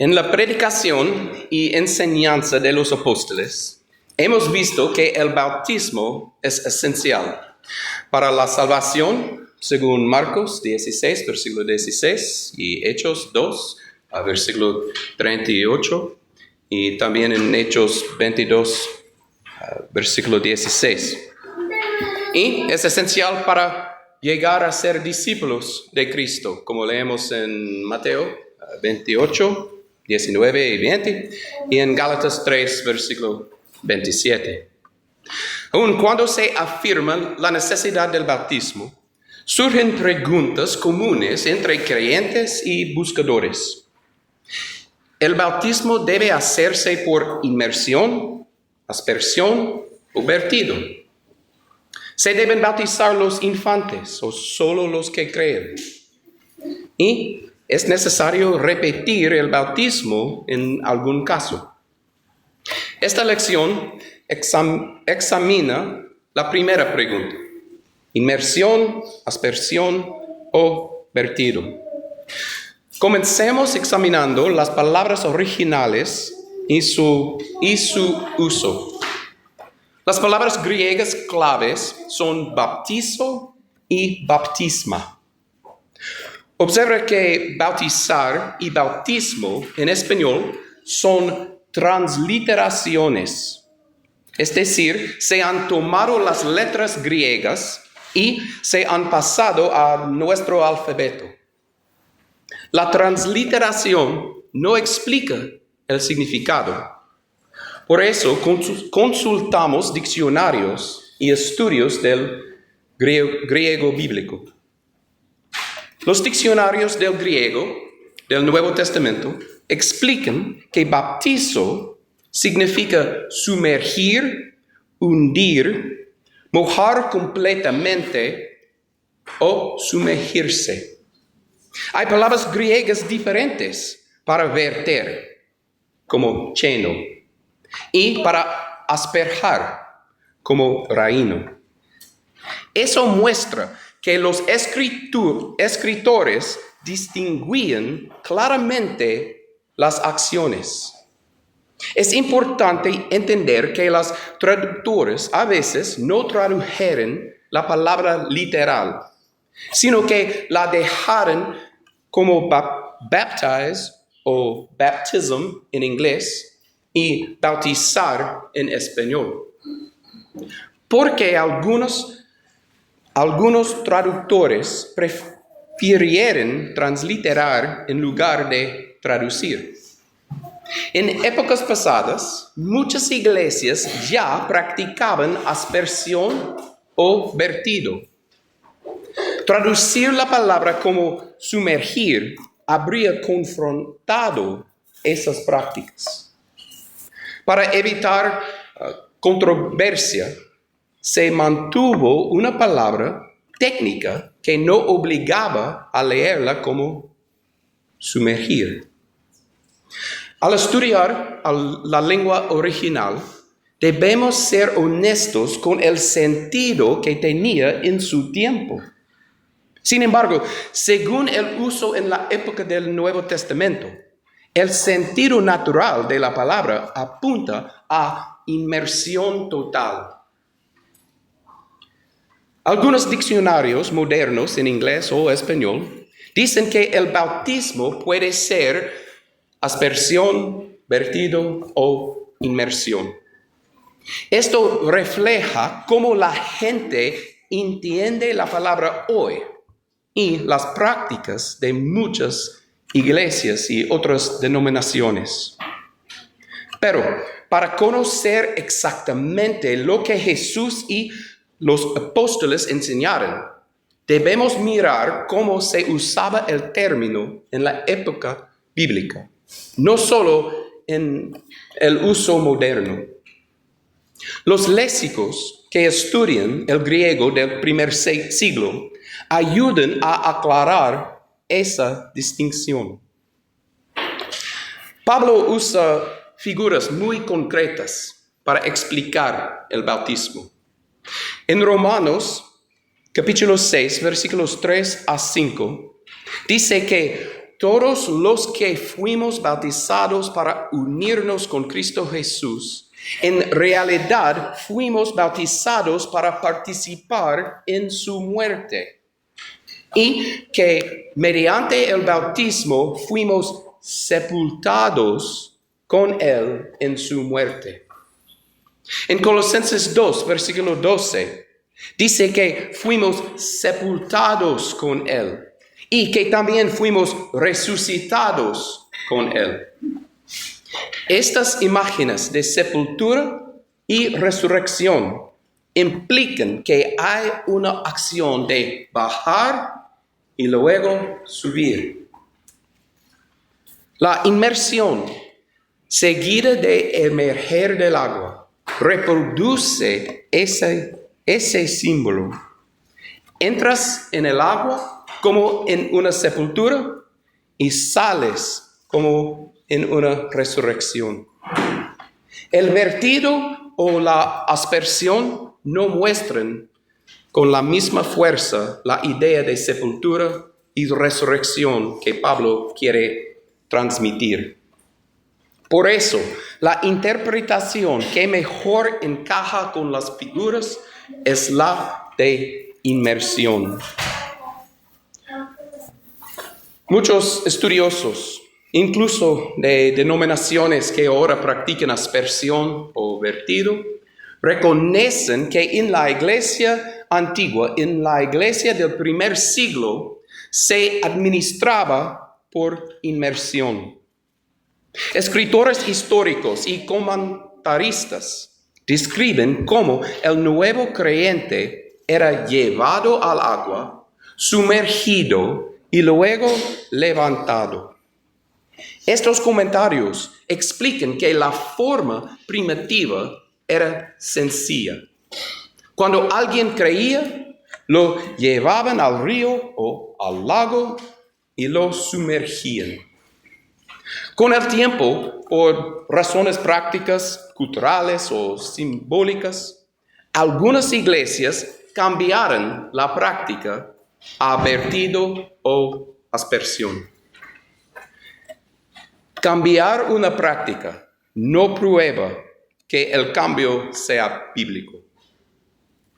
En la predicación y enseñanza de los apóstoles, hemos visto que el bautismo es esencial para la salvación, según Marcos 16, versículo 16, y Hechos 2, versículo 38, y también en Hechos 22, versículo 16. Y es esencial para llegar a ser discípulos de Cristo, como leemos en Mateo 28, 19 y 20, y en Gálatas 3, versículo 27. Aun cuando se afirma la necesidad del bautismo, surgen preguntas comunes entre creyentes y buscadores. ¿El bautismo debe hacerse por inmersión, aspersión o vertido? ¿Se deben bautizar los infantes o solo los que creen? ¿Y es necesario repetir el bautismo en algún caso? Esta lección examina la primera pregunta: inmersión, aspersión o vertido. Comencemos examinando las palabras originales y su uso. Las palabras griegas claves son bautizo y baptisma. Observa que bautizar y bautismo en español son transliteraciones. Es decir, se han tomado las letras griegas y se han pasado a nuestro alfabeto. La transliteración no explica el significado. Por eso consultamos diccionarios y estudios del griego bíblico. Los diccionarios del griego del Nuevo Testamento explican que bautizo significa sumergir, hundir, mojar completamente o sumergirse. Hay palabras griegas diferentes para verter, como cheno, y para asperjar, como raíno. Eso muestra que los escritores distinguían claramente las acciones. Es importante entender que los traductores a veces no tradujeron la palabra literal, sino que la dejaron como baptize o baptism en inglés y bautizar en español. Porque algunos traductores prefirieron transliterar en lugar de traducir. En épocas pasadas, muchas iglesias ya practicaban aspersión o vertido. Traducir la palabra como sumergir habría confrontado esas prácticas. Para evitar controversia, se mantuvo una palabra técnica que no obligaba a leerla como sumergir. Al estudiar la lengua original, debemos ser honestos con el sentido que tenía en su tiempo. Sin embargo, según el uso en la época del Nuevo Testamento, el sentido natural de la palabra apunta a inmersión total. Algunos diccionarios modernos en inglés o español dicen que el bautismo puede ser aspersión, vertido o inmersión. Esto refleja cómo la gente entiende la palabra hoy y las prácticas de muchas iglesias y otras denominaciones. Pero para conocer exactamente lo que Jesús y los apóstoles enseñaron, debemos mirar cómo se usaba el término en la época bíblica, no solo en el uso moderno. Los léxicos que estudian el griego del primer siglo ayudan a aclarar esa distinción. Pablo usa figuras muy concretas para explicar el bautismo. En Romanos, capítulo 6, versículos 3 a 5, dice que todos los que fuimos bautizados para unirnos con Cristo Jesús, en realidad fuimos bautizados para participar en su muerte. Y que mediante el bautismo fuimos sepultados con Él en su muerte. En Colosenses 2, versículo 12, dice que fuimos sepultados con Él y que también fuimos resucitados con Él. Estas imágenes de sepultura y resurrección implican que hay una acción de bajar y luego subir. La inmersión seguida de emerger del agua reproduce ese símbolo. Entras en el agua como en una sepultura y sales como en una resurrección. El vertido o la aspersión no muestran con la misma fuerza la idea de sepultura y resurrección que Pablo quiere transmitir. Por eso, la interpretación que mejor encaja con las figuras es la de inmersión. Muchos estudiosos, incluso de denominaciones que ahora practican aspersión o vertido, reconocen que en la iglesia antigua, en la iglesia del primer siglo, se administraba por inmersión. Escritores históricos y comentaristas describen cómo el nuevo creyente era llevado al agua, sumergido y luego levantado. Estos comentarios explican que la forma primitiva era sencilla. Cuando alguien creía, lo llevaban al río o al lago y lo sumergían. Con el tiempo, por razones prácticas, culturales o simbólicas, algunas iglesias cambiaron la práctica a vertido o aspersión. Cambiar una práctica no prueba que el cambio sea bíblico.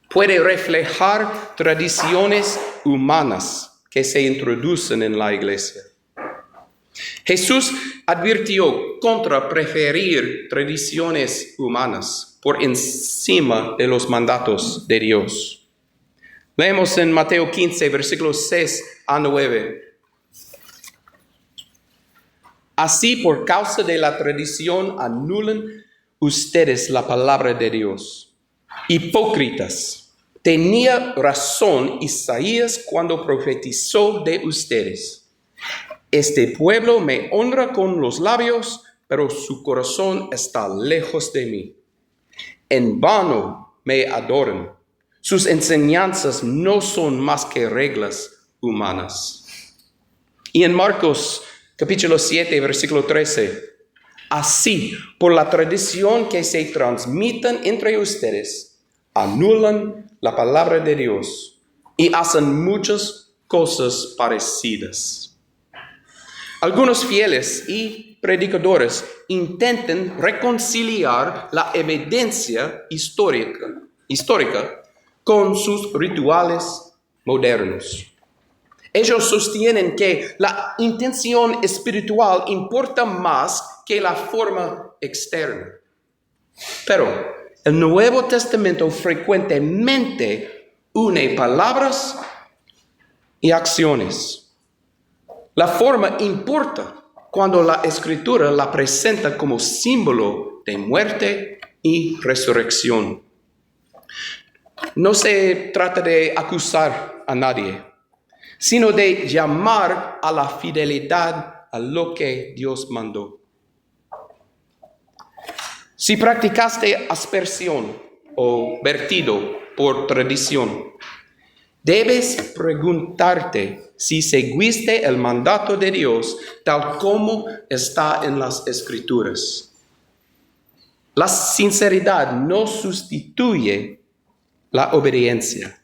Puede reflejar tradiciones humanas que se introducen en la iglesia. Jesús advirtió contra preferir tradiciones humanas por encima de los mandatos de Dios. Leemos en Mateo 15, versículos 6 a 9. Así, por causa de la tradición, anulan ustedes la palabra de Dios. Hipócritas, tenía razón Isaías cuando profetizó de ustedes. Este pueblo me honra con los labios, pero su corazón está lejos de mí. En vano me adoran. Sus enseñanzas no son más que reglas humanas. Y en Marcos capítulo 7, versículo 13. Así, por la tradición que se transmiten entre ustedes, anulan la palabra de Dios y hacen muchas cosas parecidas. Algunos fieles y predicadores intentan reconciliar la evidencia histórica con sus rituales modernos. Ellos sostienen que la intención espiritual importa más que la forma externa. Pero el Nuevo Testamento frecuentemente une palabras y acciones. La forma importa cuando la Escritura la presenta como símbolo de muerte y resurrección. No se trata de acusar a nadie, sino de llamar a la fidelidad a lo que Dios mandó. Si practicaste aspersión o vertido por tradición, debes preguntarte si seguiste el mandato de Dios tal como está en las Escrituras. La sinceridad no sustituye la obediencia.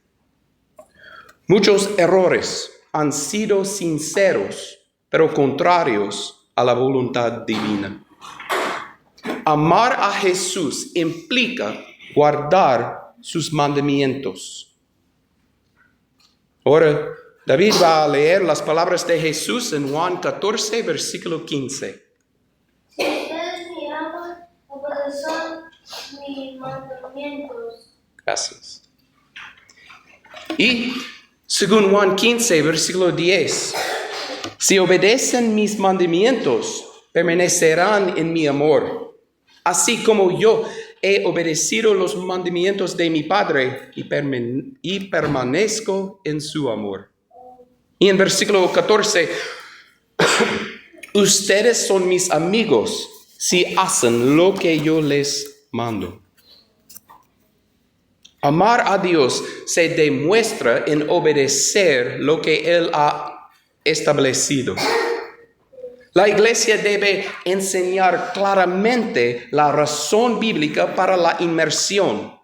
Muchos errores han sido sinceros pero contrarios a la voluntad divina. Amar a Jesús implica guardar sus mandamientos. Ahora, David va a leer las palabras de Jesús en Juan 14, versículo 15. Si ustedes me aman, obedecerán mis mandamientos. Gracias. Y según Juan 15, versículo 10, si obedecen mis mandamientos, permanecerán en mi amor, así como yo he obedecido los mandamientos de mi Padre y permanezco en su amor. Y en versículo 14, ustedes son mis amigos si hacen lo que yo les mando. Amar a Dios se demuestra en obedecer lo que Él ha establecido. La iglesia debe enseñar claramente la razón bíblica para la inmersión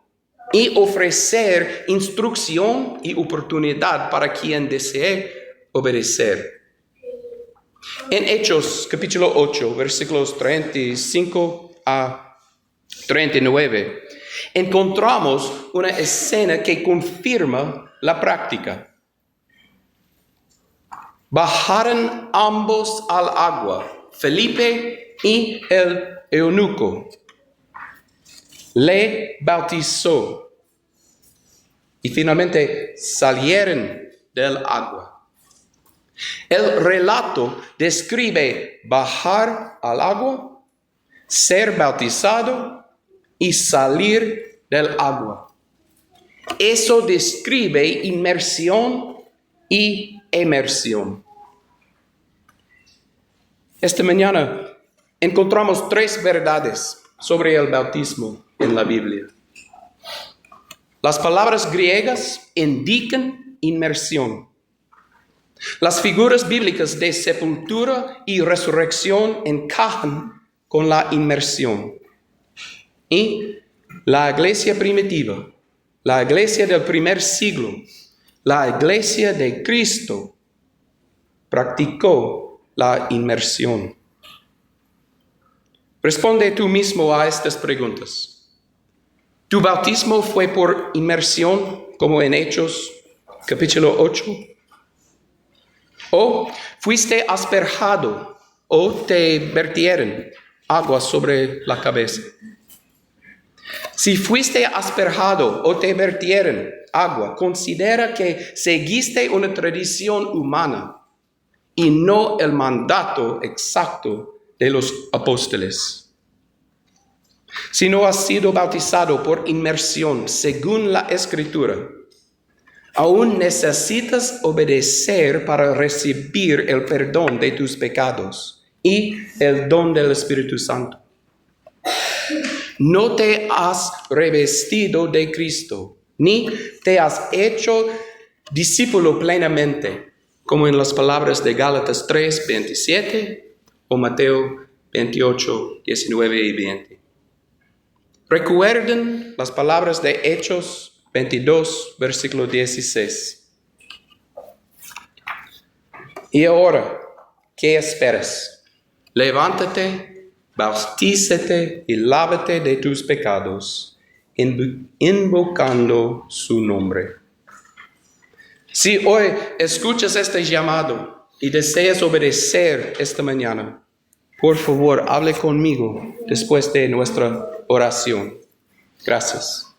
y ofrecer instrucción y oportunidad para quien desee obedecer. En Hechos capítulo 8, versículos 35 a 39, encontramos una escena que confirma la práctica. Bajaron ambos al agua, Felipe y el eunuco. Le bautizó y finalmente salieron del agua. El relato describe bajar al agua, ser bautizado y salir del agua. Eso describe inmersión y emersión. Esta mañana encontramos 3 verdades sobre el bautismo en la Biblia. Las palabras griegas indican inmersión. Las figuras bíblicas de sepultura y resurrección encajan con la inmersión. Y la iglesia primitiva, la iglesia del primer siglo, la iglesia de Cristo practicó la inmersión. Responde tú mismo a estas preguntas. ¿Tu bautismo fue por inmersión, como en Hechos capítulo 8? ¿O fuiste asperjado o te vertieron agua sobre la cabeza? Si fuiste asperjado o te vertieron agua, considera que seguiste una tradición humana y no el mandato exacto de los apóstoles. Si no has sido bautizado por inmersión según la Escritura, aún necesitas obedecer para recibir el perdón de tus pecados y el don del Espíritu Santo. No te has revestido de Cristo, ni te has hecho discípulo plenamente, como en las palabras de Gálatas 3, 27 o Mateo 28, 19 y 20. Recuerden las palabras de Hechos 22, versículo 16. Y ahora, ¿qué esperas? Levántate, bautízate y lávate de tus pecados, invocando su nombre. Si hoy escuchas este llamado y deseas obedecer esta mañana, por favor, hable conmigo después de nuestra oración. Gracias.